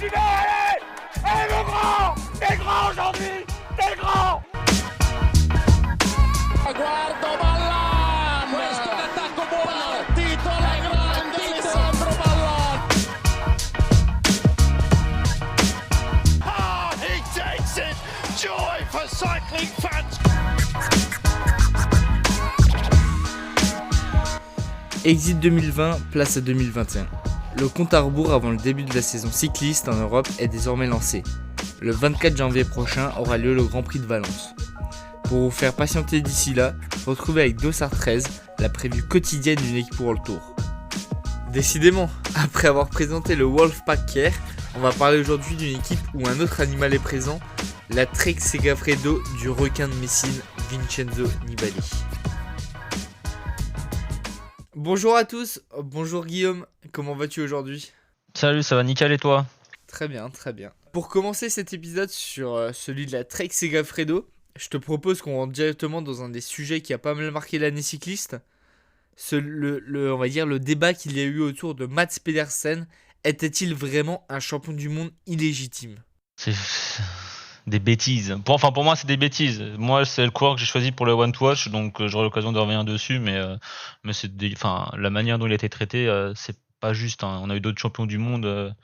continuez, allez. Allez mon grand, t'es grand aujourd'hui, t'es grand. Guardo Ballan, questo è l'attacco buono, partito la grande Alessandro Ballan. Ah, he takes it, joy for cycling fans. Exit 2020, place à 2021. Le compte à rebours avant le début de la saison cycliste en Europe est désormais lancé. Le 24 janvier prochain aura lieu le Grand Prix de Valence. Pour vous faire patienter d'ici là, retrouvez avec Dossard 13 la prévue quotidienne d'une équipe World Tour. Décidément, après avoir présenté le Wolfpack hier, on va parler aujourd'hui d'une équipe où un autre animal est présent, la Trek Segafredo du requin de Messine, Vincenzo Nibali. Bonjour à tous, bonjour Guillaume, comment vas-tu aujourd'hui ? Salut, ça va nickel et toi ? Très bien, très bien. Pour commencer cet épisode sur celui de la Trek Segafredo, je te propose qu'on rentre directement dans un des sujets qui a pas mal marqué l'année cycliste. On va dire le débat qu'il y a eu autour de Mats Pedersen. Était-il vraiment un champion du monde illégitime ? C'est des bêtises. Pour moi, c'est des bêtises. Moi, c'est le coureur que j'ai choisi pour le One to Watch, donc j'aurai l'occasion de revenir dessus. Mais la manière dont il a été traité, c'est pas juste. Hein. On a eu d'autres champions du monde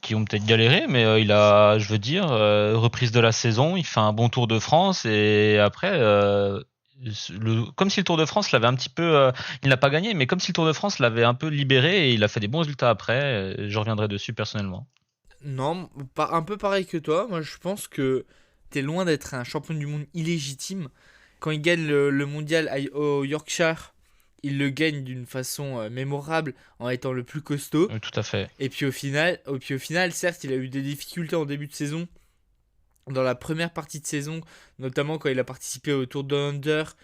qui ont peut-être galéré, mais il a, je veux dire, reprise de la saison. Il fait un bon Tour de France et après. Comme si le Tour de France l'avait un petit peu, il n'a pas gagné, mais comme si le Tour de France l'avait un peu libéré et il a fait des bons résultats après. Je reviendrai dessus personnellement. Non, un peu pareil que toi. Moi, je pense que t'es loin d'être un champion du monde illégitime. Quand il gagne le mondial au Yorkshire, il le gagne d'une façon mémorable en étant le plus costaud. Oui, tout à fait. Et puis au final, certes, il a eu des difficultés en début de saison. Dans la première partie de saison, notamment quand il a participé au Tour Down Under.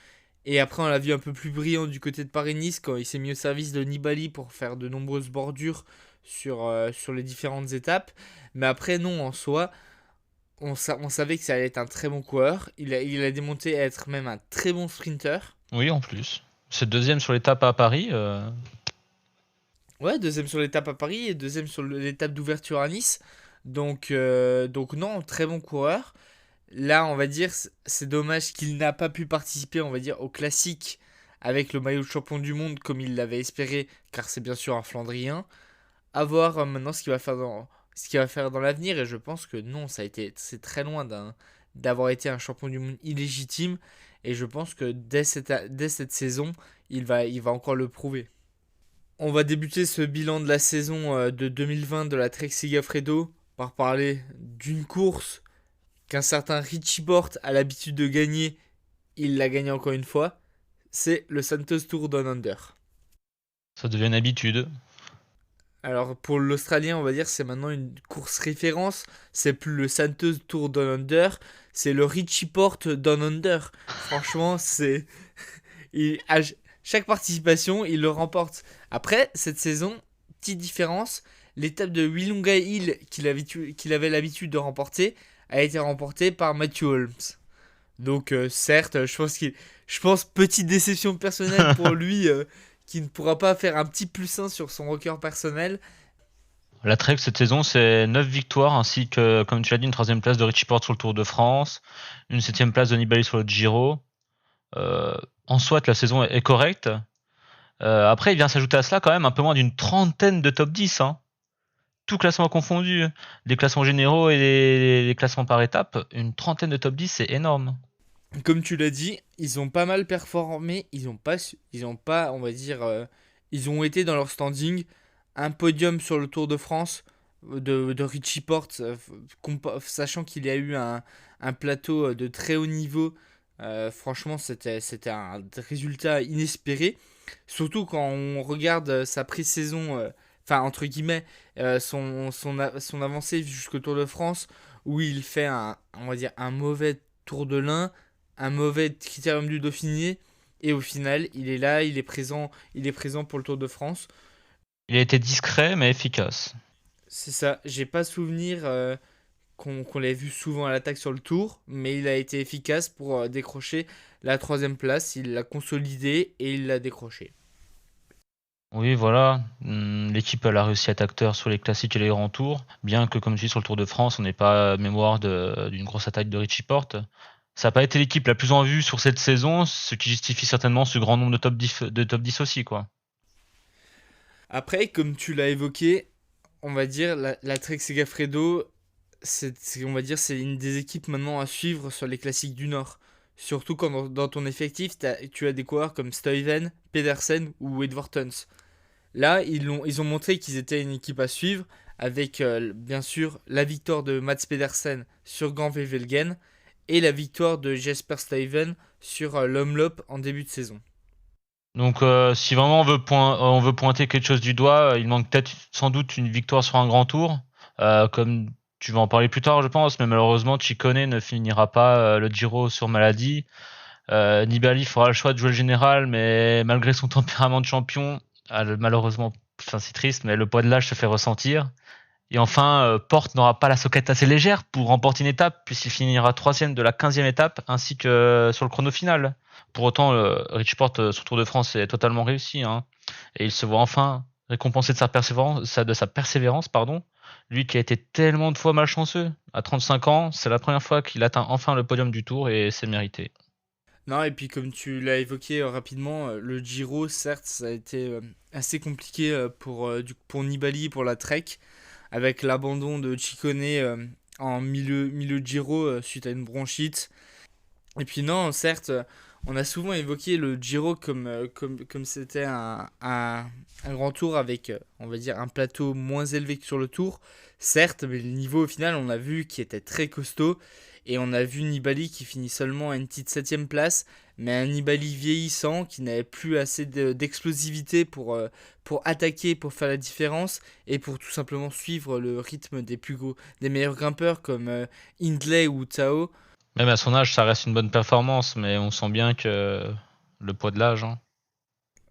Et après, on l'a vu un peu plus brillant du côté de Paris-Nice quand il s'est mis au service de Nibali pour faire de nombreuses bordures sur les différentes étapes. Mais après, non, en soi, on savait que ça allait être un très bon coureur. Il a démontré être même un très bon sprinter. Oui, en plus. C'est deuxième sur l'étape à Paris. Ouais, deuxième sur l'étape à Paris et deuxième sur l'étape d'ouverture à Nice. Donc non, très bon coureur. Là, on va dire, c'est dommage qu'il n'a pas pu participer, on va dire, au classique avec le maillot de champion du monde comme il l'avait espéré, car c'est bien sûr un Flandrien. À voir maintenant ce qu'il va faire dans l'avenir, et je pense que non, c'est très loin d'avoir été un champion du monde illégitime, et je pense que dès cette saison, il va encore le prouver. On va débuter ce bilan de la saison de 2020 de la Trek Segafredo par parler d'une course qu'un certain Richie Porte a l'habitude de gagner. Il l'a gagné encore une fois. C'est le Santos Tour Down Under. Ça devient une habitude. Alors pour l'Australien, on va dire c'est maintenant une course référence. C'est plus le Santos Tour Down Under, c'est le Richie Porte Down Under. Franchement, à chaque participation, il le remporte. Après, cette saison, petite différence, l'étape de Willunga Hill qu'il avait l'habitude de remporter a été remportée par Matthew Holmes. Donc certes, je pense petite déception personnelle pour lui qui ne pourra pas faire un petit plus 1 sur son record personnel. La Trek cette saison, c'est 9 victoires ainsi que, comme tu l'as dit, une 3e place de Richie Porte sur le Tour de France, une 7e place de Nibali sur le Giro. En soit, la saison est correcte. Après, il vient s'ajouter à cela quand même un peu moins d'une 30aine de top 10. Hein. Tout classement confondu, les classements généraux et les classements par étape, une 30aine de top 10, c'est énorme. Comme tu l'as dit, ils ont pas mal performé, ils ont pas, on va dire, ils ont été dans leur standing, un podium sur le Tour de France de Richie Porte, sachant qu'il y a eu un plateau de très haut niveau. Franchement, c'était un résultat inespéré, surtout quand on regarde sa pré-saison, entre guillemets, son avancée jusqu'au Tour de France, où il fait on va dire, un mauvais Tour de l'Ain, un mauvais Critérium du Dauphiné, et au final, il est là, il est présent pour le Tour de France. Il a été discret mais efficace. C'est ça, j'ai pas souvenir qu'on l'ait vu souvent à l'attaque sur le Tour, mais il a été efficace pour décrocher la 3e place, il l'a consolidé et il l'a décroché. Oui, voilà. L'équipe elle a réussi à être acteur sur les classiques et les grands tours, bien que comme tu dis sur le Tour de France, on n'ait pas mémoire d'une grosse attaque de Richie Porte. Ça n'a pas été l'équipe la plus en vue sur cette saison, ce qui justifie certainement ce grand nombre de top 10 aussi, quoi. Après, comme tu l'as évoqué, on va dire la Trek Segafredo, on va dire, c'est une des équipes maintenant à suivre sur les classiques du Nord. Surtout quand dans ton effectif, tu as des coureurs comme Stuyven, Pedersen ou Edward Tons. Là, ils ont montré qu'ils étaient une équipe à suivre avec bien sûr la victoire de Mats Pedersen sur Grand Wevelgem et la victoire de Jesper Stuyven sur l'Omloop en début de saison. Donc si vraiment on veut pointer quelque chose du doigt, il manque peut-être sans doute une victoire sur un grand tour, comme tu vas en parler plus tard je pense, mais malheureusement Ciccone ne finira pas le Giro sur maladie. Nibali fera le choix de jouer le général, mais malgré son tempérament de champion, malheureusement, enfin, c'est triste, mais le poids de l'âge se fait ressentir. Et enfin, Porte n'aura pas la soquette assez légère pour remporter une étape, puisqu'il finira 3e de la 15e étape, ainsi que sur le chrono final. Pour autant, Rich Porte sur Tour de France est totalement réussi, hein, et il se voit enfin récompensé de sa persévérance, pardon. Lui qui a été tellement de fois malchanceux. À 35 ans, c'est la première fois qu'il atteint enfin le podium du Tour et c'est mérité. Non, et puis comme tu l'as évoqué rapidement, le Giro, certes, ça a été assez compliqué pour Nibali, pour la Trek, avec l'abandon de Ciccone en milieu de Giro suite à une bronchite. Et puis non, certes, on a souvent évoqué le Giro comme c'était un grand tour avec, on va dire, un plateau moins élevé que sur le tour. Certes, mais le niveau au final, on a vu qui était très costaud. Et on a vu Nibali qui finit seulement à une petite 7ème place, mais un Nibali vieillissant qui n'avait plus assez d'explosivité pour attaquer, pour faire la différence et pour tout simplement suivre le rythme des meilleurs grimpeurs comme Hindley ou Tao. Même à son âge, ça reste une bonne performance, mais on sent bien que le poids de l'âge, hein.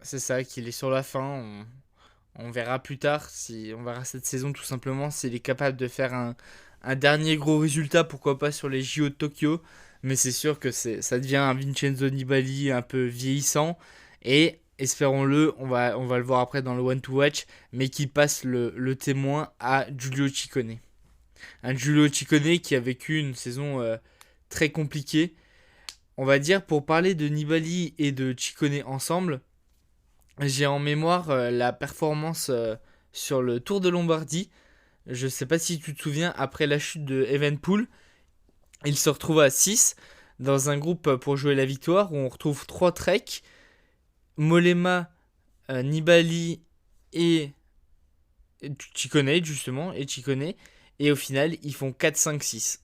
C'est ça, qu'il est sur la fin. On verra plus tard, on verra cette saison tout simplement s'il est capable de faire un dernier gros résultat, pourquoi pas sur les JO de Tokyo. Mais c'est sûr que ça devient un Vincenzo Nibali un peu vieillissant. Et espérons-le, on va le voir après dans le One to Watch, mais qui passe le témoin à Giulio Ciccone. Un Giulio Ciccone qui a vécu une saison très compliquée. On va dire, pour parler de Nibali et de Ciccone ensemble, j'ai en mémoire la performance sur le Tour de Lombardie. Je sais pas si tu te souviens, après la chute de Evenepoel, il se retrouve à 6 dans un groupe pour jouer la victoire où on retrouve 3 treks, Mollema, Nibali et Ciccone justement, et au final ils font 4, 5, 6.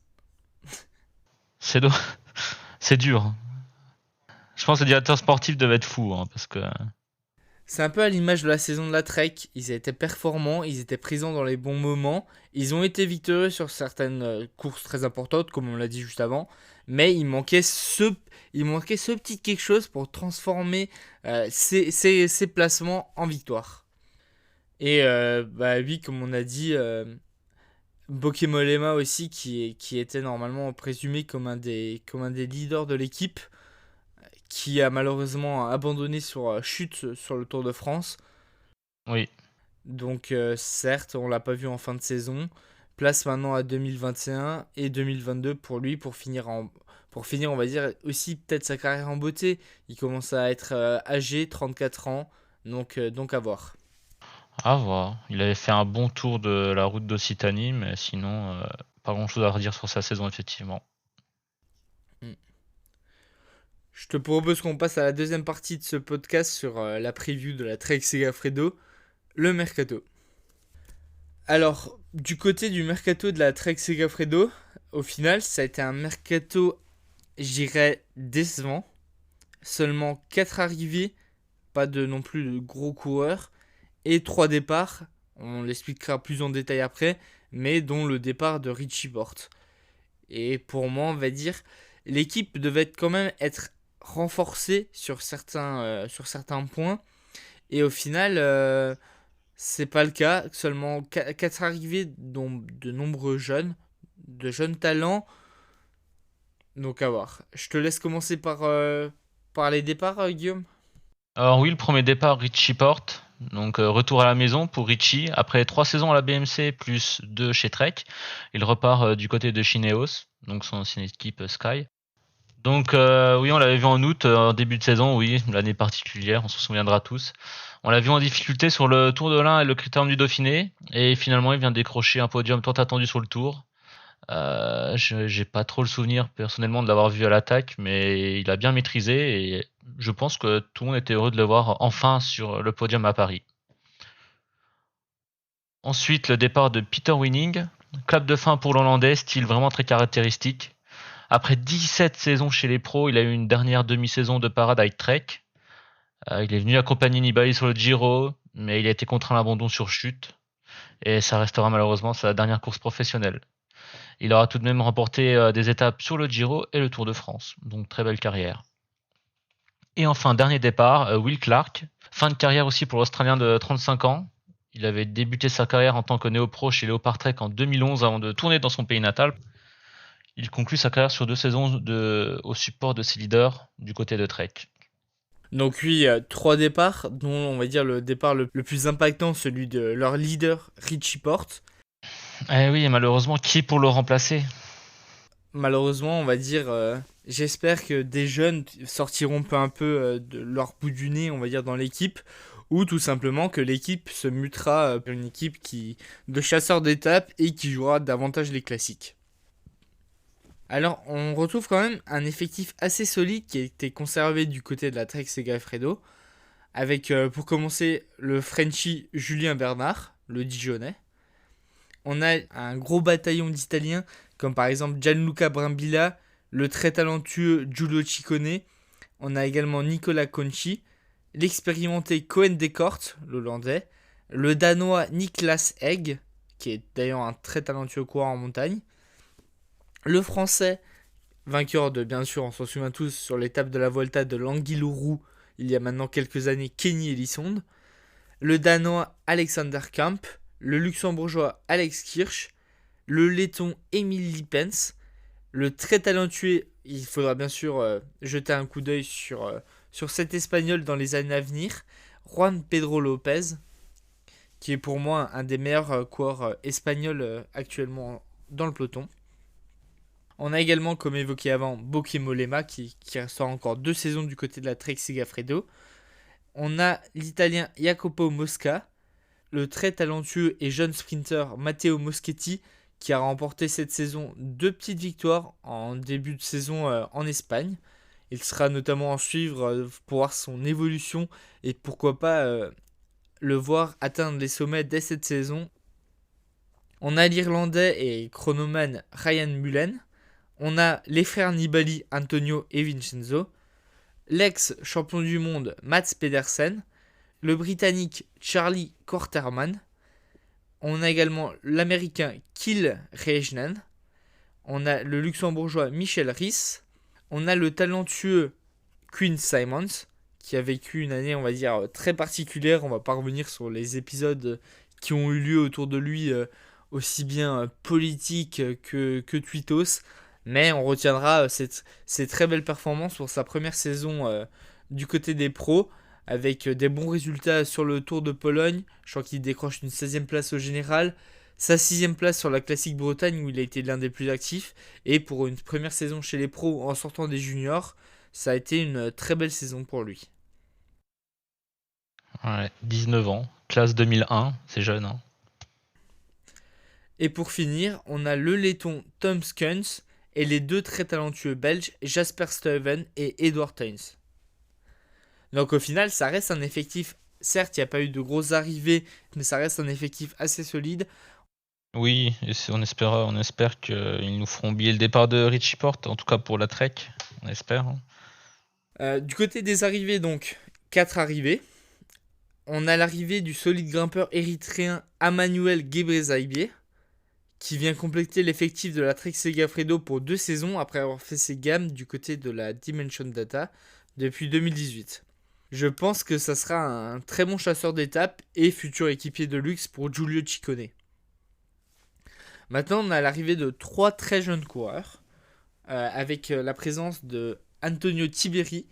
C'est do- c'est dur. Je pense que le directeur sportif devait être fou, hein, parce que C'est un peu à l'image de la saison de la Trek, ils étaient performants, ils étaient présents dans les bons moments, ils ont été victorieux sur certaines courses très importantes, comme on l'a dit juste avant, mais il manquait ce petit quelque chose pour transformer ces placements en victoire. Et oui, comme on a dit, Bokemolema aussi, qui était normalement présumé comme comme un des leaders de l'équipe, qui a malheureusement abandonné sur chute sur le Tour de France. oui. Donc certes, on l'a pas vu en fin de saison. Place maintenant à 2021 et 2022 pour lui pour finir on va dire aussi peut-être sa carrière en beauté. Il commence à être âgé, 34 ans, donc à voir. À voir. Il avait fait un bon tour de la route d'Occitanie, mais sinon, pas grand-chose à redire sur sa saison, effectivement. Mm. Je te propose qu'on passe à la deuxième partie de ce podcast sur la preview de la Trek Segafredo, le mercato. Alors, du côté du mercato de la Trek Segafredo, au final, ça a été un mercato, j'irais, décevant. Seulement 4 arrivées, pas de non plus de gros coureurs, et 3 départs, on l'expliquera plus en détail après, mais dont le départ de Richie Porte. Et pour moi, on va dire, l'équipe devait quand même être renforcée sur certains points, et au final, c'est pas le cas. Seulement 4 arrivées, dont de nombreux de jeunes talents. Donc à voir. Je te laisse commencer par les départs, Guillaume. Alors oui, le premier départ, Richie Porte. Donc retour à la maison pour Richie. Après 3 saisons à la BMC plus 2 chez Trek, il repart du côté de Chineos, donc son ancienne équipe Sky. Donc oui, on l'avait vu en août, en début de saison, oui, l'année particulière, on s'en souviendra tous. On l'a vu en difficulté sur le Tour de l'Ain et le Critérium du Dauphiné, et finalement il vient décrocher un podium tant attendu sur le Tour. J'ai pas trop le souvenir personnellement de l'avoir vu à l'attaque, mais il a bien maîtrisé et je pense que tout le monde était heureux de le voir enfin sur le podium à Paris. Ensuite, le départ de Peter Winning, clap de fin pour l'Hollandais, style vraiment très caractéristique. Après 17 saisons chez les pros, il a eu une dernière demi-saison de parade avec Trek. Il est venu accompagner Nibali sur le Giro, mais il a été contraint à l'abandon sur chute. Et ça restera malheureusement sa dernière course professionnelle. Il aura tout de même remporté des étapes sur le Giro et le Tour de France. Donc très belle carrière. Et enfin, dernier départ, Will Clark. Fin de carrière aussi pour l'Australien de 35 ans. Il avait débuté sa carrière en tant que néo-pro chez Leopard Trek en 2011 avant de tourner dans son pays natal. Il conclut sa carrière sur 2 saisons au support de ses leaders du côté de Trek. Donc oui, 3 départs, dont on va dire le départ le plus impactant, celui de leur leader, Richie Porte. Eh oui, et malheureusement, qui pour le remplacer ? Malheureusement, on va dire, j'espère que des jeunes sortiront peu à peu de leur bout du nez, on va dire, dans l'équipe, ou tout simplement que l'équipe se mutera vers une équipe de chasseurs d'étapes et qui jouera davantage les classiques. Alors, on retrouve quand même un effectif assez solide qui a été conservé du côté de la Trek Segafredo, avec pour commencer le Frenchie Julien Bernard, le Dijonais. On a un gros bataillon d'Italiens, comme par exemple Gianluca Brambilla, le très talentueux Giulio Ciccone. On a également Nicolas Conchi, l'expérimenté Cohen Decourt, l'Hollandais, le Danois Niklas Egg, qui est d'ailleurs un très talentueux coureur en montagne, le Français, vainqueur de, bien sûr, on s'en souvient tous, sur l'étape de la Volta de l'Anguillourou, il y a maintenant quelques années, Kenny Elissonde, le Danois Alexander Kamp, le Luxembourgeois Alex Kirch, le Letton Emil Lippens, le très talentueux, il faudra bien sûr jeter un coup d'œil sur cet Espagnol dans les années à venir, Juan Pedro Lopez, qui est pour moi un des meilleurs coureurs espagnols actuellement dans le peloton. On a également, comme évoqué avant, Bauke Mollema qui restera encore 2 saisons du côté de la Trek Segafredo. On a l'Italien Jacopo Mosca, le très talentueux et jeune sprinter Matteo Moschetti qui a remporté cette saison 2 petites victoires en début de saison en Espagne. Il sera notamment à suivre pour voir son évolution et pourquoi pas le voir atteindre les sommets dès cette saison. On a l'Irlandais et chronomane Ryan Mullen. On a les frères Nibali, Antonio et Vincenzo. L'ex-champion du monde Mats Pedersen. Le Britannique Charlie Korterman. On a également l'Américain Kyle Reijnen. On a le Luxembourgeois Michel Ries. On a le talentueux Quinn Simons, qui a vécu une année, on va dire, très particulière. On va pas revenir sur les épisodes qui ont eu lieu autour de lui, aussi bien politiques que tweetos. Mais on retiendra ces très belles performances pour sa première saison du côté des pros, avec des bons résultats sur le Tour de Pologne. Je crois qu'il décroche une 16e place au général, sa 6e place sur la Classique Bretagne où il a été l'un des plus actifs. Et pour une première saison chez les pros en sortant des juniors, ça a été une très belle saison pour lui. Ouais, 19 ans, classe 2001, c'est jeune. Hein. Et pour finir, on a le letton Tom Skuns et les 2 très talentueux belges Jasper Stuyven et Edward Theuns. Donc au final, ça reste un effectif, certes il n'y a pas eu de grosses arrivées, mais ça reste un effectif assez solide. Oui, et on espère qu'ils nous feront oublier le départ de Richie Porte, en tout cas pour la Trek, on espère. Du côté des arrivées, donc 4 arrivées. On a l'arrivée du solide grimpeur érythréen Emmanuel Gebreselassie, qui vient compléter l'effectif de la Trek Segafredo pour 2 saisons après avoir fait ses gammes du côté de la Dimension Data depuis 2018. Je pense que ça sera un très bon chasseur d'étapes et futur équipier de luxe pour Giulio Ciccone. Maintenant, on a l'arrivée de 3 très jeunes coureurs, avec la présence de Antonio Tiberi,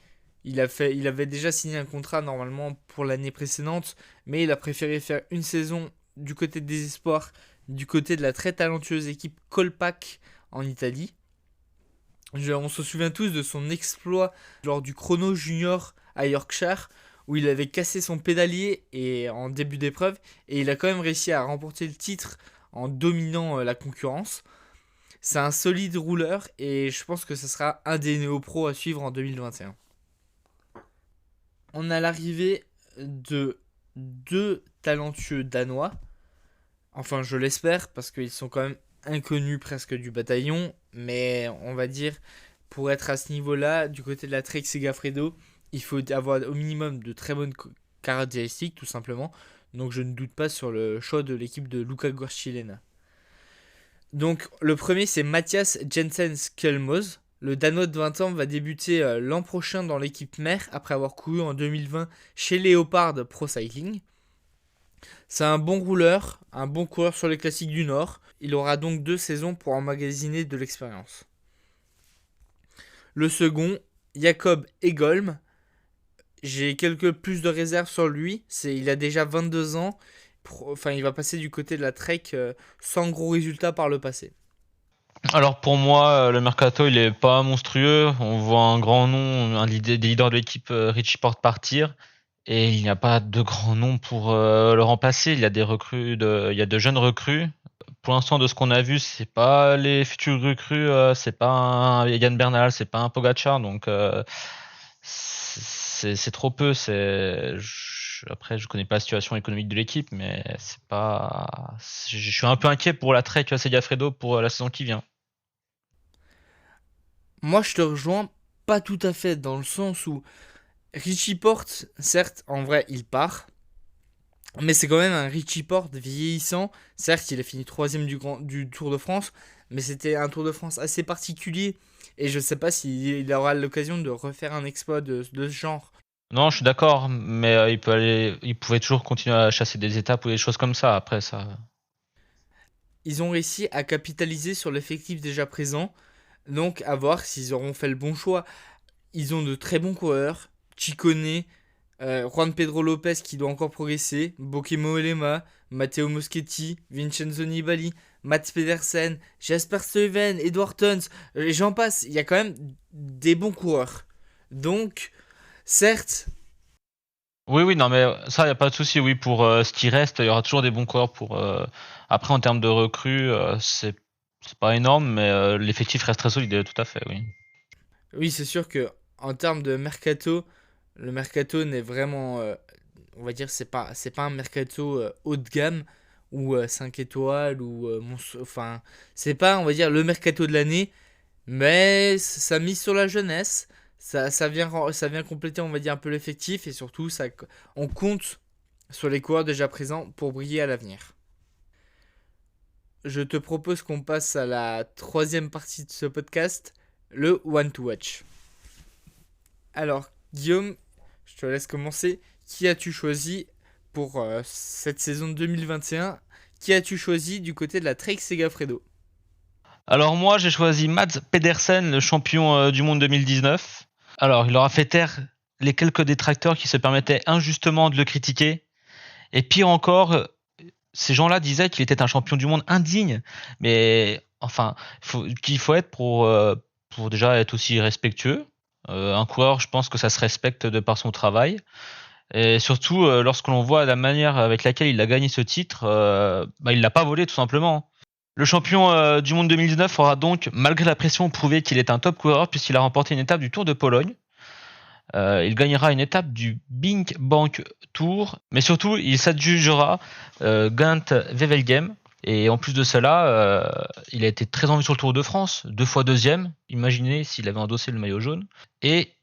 Il avait déjà signé un contrat normalement pour l'année précédente, mais il a préféré faire une saison du côté des espoirs, du côté de la très talentueuse équipe Kolpak en Italie. On se souvient tous de son exploit lors du chrono junior à Yorkshire, où il avait cassé son pédalier en début d'épreuve, et il a quand même réussi à remporter le titre en dominant la concurrence. C'est un solide rouleur, et je pense que ce sera un des néo-pros à suivre en 2021. On a l'arrivée de 2 talentueux Danois. Enfin, je l'espère, parce qu'ils sont quand même inconnus presque du bataillon. Mais on va dire, pour être à ce niveau-là, du côté de la Trek Segafredo, il faut avoir au minimum de très bonnes caractéristiques, tout simplement. Donc je ne doute pas sur le choix de l'équipe de Luca Guercilena. Donc le premier, c'est Mathias Jensen-Skelmos. Le Danois de 20 ans va débuter l'an prochain dans l'équipe mère après avoir couru en 2020 chez Leopard Pro Cycling. C'est un bon rouleur, un bon coureur sur les classiques du Nord. Il aura donc 2 saisons pour emmagasiner de l'expérience. Le second, Jakob Egholm. J'ai quelques plus de réserves sur lui. Il a déjà 22 ans. Il va passer du côté de la Trek sans gros résultats par le passé. Alors pour moi, le mercato il est pas monstrueux. On voit un grand nom, des leaders de l'équipe, Richie Porte partir, et il n'y a pas de grand nom pour le remplacer. Il y a il y a de jeunes recrues. Pour l'instant, de ce qu'on a vu, c'est pas les futurs recrues, c'est pas un Yann Bernal, c'est pas un Pogacar, donc c'est trop peu. Après, je connais pas la situation économique de l'équipe, mais c'est pas. Je suis un peu inquiet pour la Trek Segafredo pour la saison qui vient. Moi, je te rejoins pas tout à fait, dans le sens où Richie Porte, certes, en vrai, il part. Mais c'est quand même un Richie Porte vieillissant. Certes, il a fini 3ème du Tour de France. Mais c'était un Tour de France assez particulier. Et je sais pas s'il aura l'occasion de refaire un exploit de ce genre. Non, je suis d'accord, mais il pouvait toujours continuer à chasser des étapes ou des choses comme ça. Après, ça. Ils ont réussi à capitaliser sur l'effectif déjà présent. Donc, à voir s'ils auront fait le bon choix. Ils ont de très bons coureurs. Ciccone, Juan Pedro Lopez qui doit encore progresser, Bokemo Elema, Matteo Moschetti, Vincenzo Nibali, Mats Pedersen, Jasper Stuyven, Edward Teuns, et j'en passe. Il y a quand même des bons coureurs. Donc, certes. Oui, non, mais ça, il n'y a pas de souci. Oui, pour ce qui reste, il y aura toujours des bons coureurs. Après, en termes de recrues, c'est pas énorme, mais l'effectif reste très solide, tout à fait, oui. Oui, c'est sûr que en termes de mercato, le mercato n'est vraiment, on va dire, c'est pas un mercato haut de gamme ou 5 étoiles ou enfin, c'est pas, on va dire, le mercato de l'année, mais ça mise sur la jeunesse, ça vient compléter, on va dire, un peu l'effectif, et surtout on compte sur les coureurs déjà présents pour briller à l'avenir. Je te propose qu'on passe à la 3e partie de ce podcast, le One to Watch. Alors, Guillaume, je te laisse commencer. Qui as-tu choisi pour cette saison 2021 ? Qui as-tu choisi du côté de la Trek Segafredo ? Alors moi, j'ai choisi Mats Pedersen, le champion du monde 2019. Alors, il aura fait taire les quelques détracteurs qui se permettaient injustement de le critiquer. Et pire encore, ces gens-là disaient qu'il était un champion du monde indigne. Mais enfin, qu'il faut être pour déjà être aussi respectueux. Un coureur, je pense que ça se respecte de par son travail. Et surtout, lorsque l'on voit la manière avec laquelle il a gagné ce titre, il l'a pas volé tout simplement. Le champion du monde 2019 aura donc, malgré la pression, prouvé qu'il est un top coureur puisqu'il a remporté une étape du Tour de Pologne. Il gagnera une étape du Bing Bank Tour, mais surtout, il s'adjugera Gent-Wevelgem. Et en plus de cela, il a été très en vue sur le Tour de France, 2 fois 2e. Imaginez s'il avait endossé le maillot jaune. Et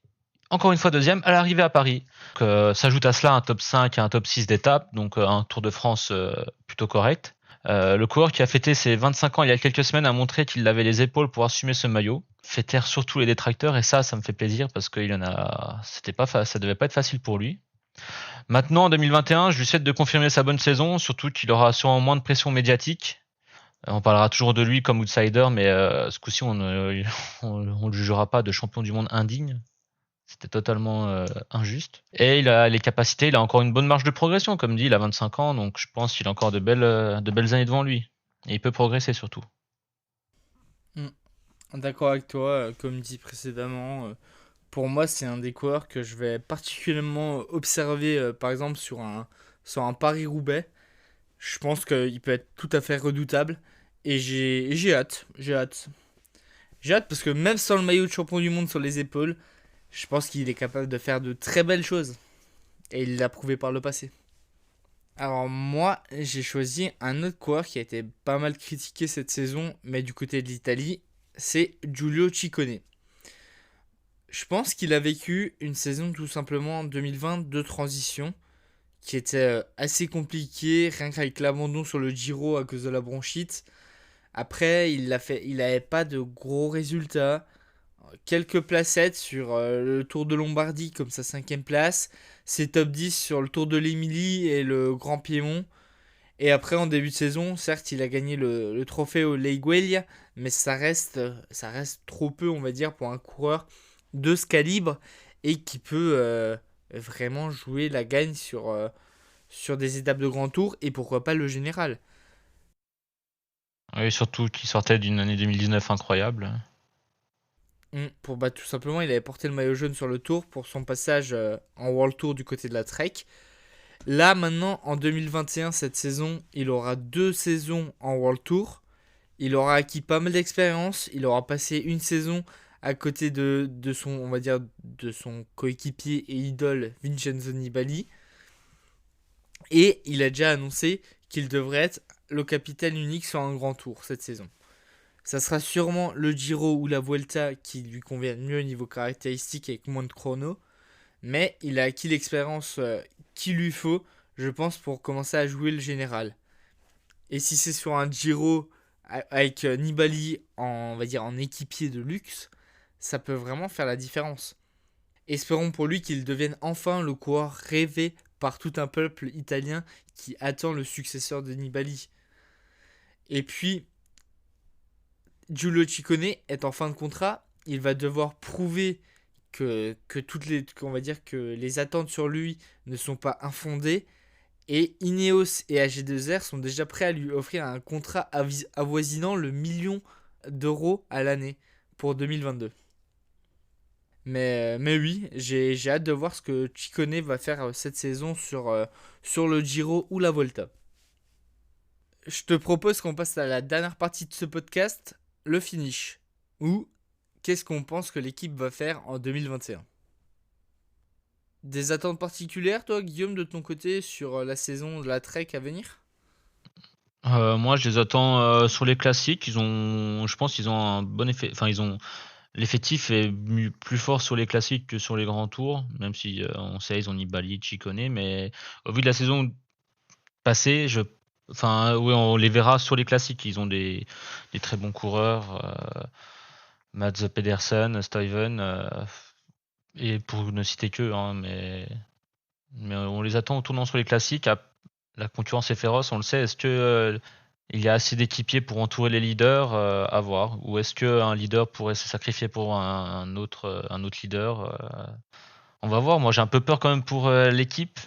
encore une fois 2e à l'arrivée à Paris. S'ajoute à cela un top 5 et un top 6 d'étape, donc un Tour de France plutôt correct. Le coureur qui a fêté ses 25 ans il y a quelques semaines a montré qu'il avait les épaules pour assumer ce maillot. Fait taire surtout les détracteurs, et ça me fait plaisir parce que ça devait pas être facile pour lui. Maintenant, en 2021, je lui souhaite de confirmer sa bonne saison, surtout qu'il aura sûrement moins de pression médiatique. On parlera toujours de lui comme outsider, mais ce coup-ci, on ne le jugera pas de champion du monde indigne. C'était totalement injuste. Et il a les capacités, il a encore une bonne marge de progression, comme dit, il a 25 ans, donc je pense qu'il a encore de belles années devant lui. Et il peut progresser surtout. D'accord avec toi, comme dit précédemment. Pour moi, c'est un des coureurs que je vais particulièrement observer, par exemple, sur un Paris-Roubaix. Je pense qu'il peut être tout à fait redoutable. Et j'ai hâte. J'ai hâte. J'ai hâte parce que même sans le maillot de champion du monde sur les épaules, je pense qu'il est capable de faire de très belles choses. Et il l'a prouvé par le passé. Alors moi, j'ai choisi un autre coureur qui a été pas mal critiqué cette saison, mais du côté de l'Italie, c'est Giulio Ciccone. Je pense qu'il a vécu une saison tout simplement en 2020 de transition qui était assez compliquée, rien qu'avec l'abandon sur le Giro à cause de la bronchite. Après, il n'avait pas de gros résultats. Quelques placettes sur le Tour de Lombardie comme sa 5e place. Ses top 10 sur le Tour de l'Émilie et le Grand Piémont. Et après, en début de saison, certes, il a gagné le trophée au Leiguelia, mais ça reste trop peu, on va dire, pour un coureur de ce calibre et qui peut vraiment jouer la gagne sur des étapes de grand tour et pourquoi pas le général. Oui, surtout qu'il sortait d'une année 2019 incroyable. Tout simplement, il avait porté le maillot jaune sur le tour pour son passage en World Tour du côté de la Trek. Là, maintenant, en 2021, cette saison, il aura 2 saisons en World Tour. Il aura acquis pas mal d'expérience. Il aura passé une saison à côté de son, on va dire, de son coéquipier et idole Vincenzo Nibali. Et il a déjà annoncé qu'il devrait être le capitaine unique sur un grand tour cette saison. Ça sera sûrement le Giro ou la Vuelta qui lui conviennent mieux au niveau caractéristique avec moins de chrono. Mais il a acquis l'expérience qu'il lui faut, je pense, pour commencer à jouer le général. Et si c'est sur un Giro avec Nibali on va dire, en équipier de luxe, ça peut vraiment faire la différence. Espérons pour lui qu'il devienne enfin le coureur rêvé par tout un peuple italien qui attend le successeur de Nibali. Et puis, Giulio Ciccone est en fin de contrat. Il va devoir prouver qu'on va dire que les attentes sur lui ne sont pas infondées. Et Ineos et AG2R sont déjà prêts à lui offrir un contrat avoisinant le 1 000 000 d'euros à l'année pour 2022. Mais oui, j'ai hâte de voir ce que Ciccone va faire cette saison sur le Giro ou la Volta. Je te propose qu'on passe à la dernière partie de ce podcast, le finish. Ou qu'est-ce qu'on pense que l'équipe va faire en 2021 ? Des attentes particulières, toi, Guillaume, de ton côté, sur la saison de la Trek à venir ? Moi, je les attends sur les classiques. Je pense qu'ils ont un bon effet. Enfin, l'effectif est plus fort sur les classiques que sur les grands tours, même si on sait ils ont Nibali, Ciccone, mais au vu de la saison passée, oui, on les verra sur les classiques. Ils ont des très bons coureurs, Mads Pedersen, Stuyven, et pour ne citer que, hein, mais on les attend au tournant sur les classiques. La concurrence est féroce, on le sait. Est-ce que il y a assez d'équipiers pour entourer les leaders à voir, ou est-ce qu'un leader pourrait se sacrifier pour un autre leader On va voir. Moi, j'ai un peu peur quand même pour l'équipe.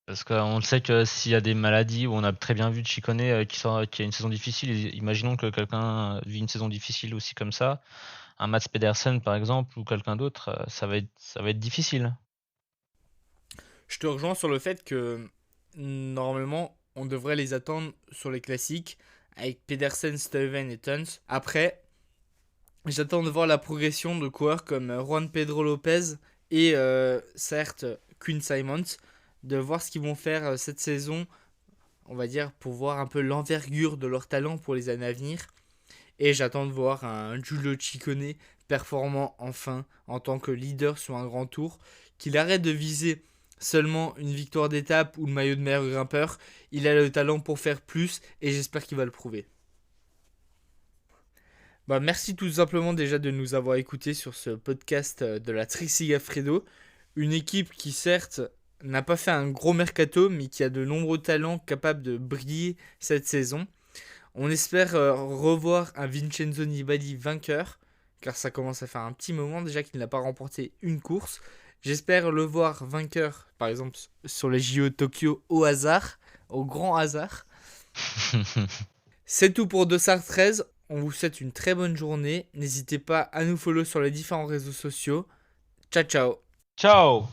Parce qu'on le sait que s'il y a des maladies, où on a très bien vu Ciccone qui a une saison difficile, imaginons que quelqu'un vit une saison difficile aussi comme ça, un Mats Pedersen par exemple, ou quelqu'un d'autre, ça va être difficile. Je te rejoins sur le fait que normalement on devrait les attendre sur les classiques avec Pedersen, Stuyven et Tons. Après, j'attends de voir la progression de coureurs comme Juan Pedro Lopez et certes Quinn Simons, de voir ce qu'ils vont faire cette saison, on va dire, pour voir un peu l'envergure de leur talent pour les années à venir. Et j'attends de voir un Giulio Ciccone performant enfin en tant que leader sur un grand tour, qu'il arrête de viser seulement une victoire d'étape ou le maillot de meilleur grimpeur. Il a le talent pour faire plus et j'espère qu'il va le prouver. Merci tout simplement déjà de nous avoir écoutés sur ce podcast de la Trixie Gaffredo. Une équipe qui certes n'a pas fait un gros mercato mais qui a de nombreux talents capables de briller cette saison. On espère revoir un Vincenzo Nibali vainqueur car ça commence à faire un petit moment déjà qu'il n'a pas remporté une course. J'espère le voir vainqueur, par exemple sur les JO Tokyo au hasard, au grand hasard. C'est tout pour Dossard 13. On vous souhaite une très bonne journée. N'hésitez pas à nous follow sur les différents réseaux sociaux. Ciao ciao. Ciao.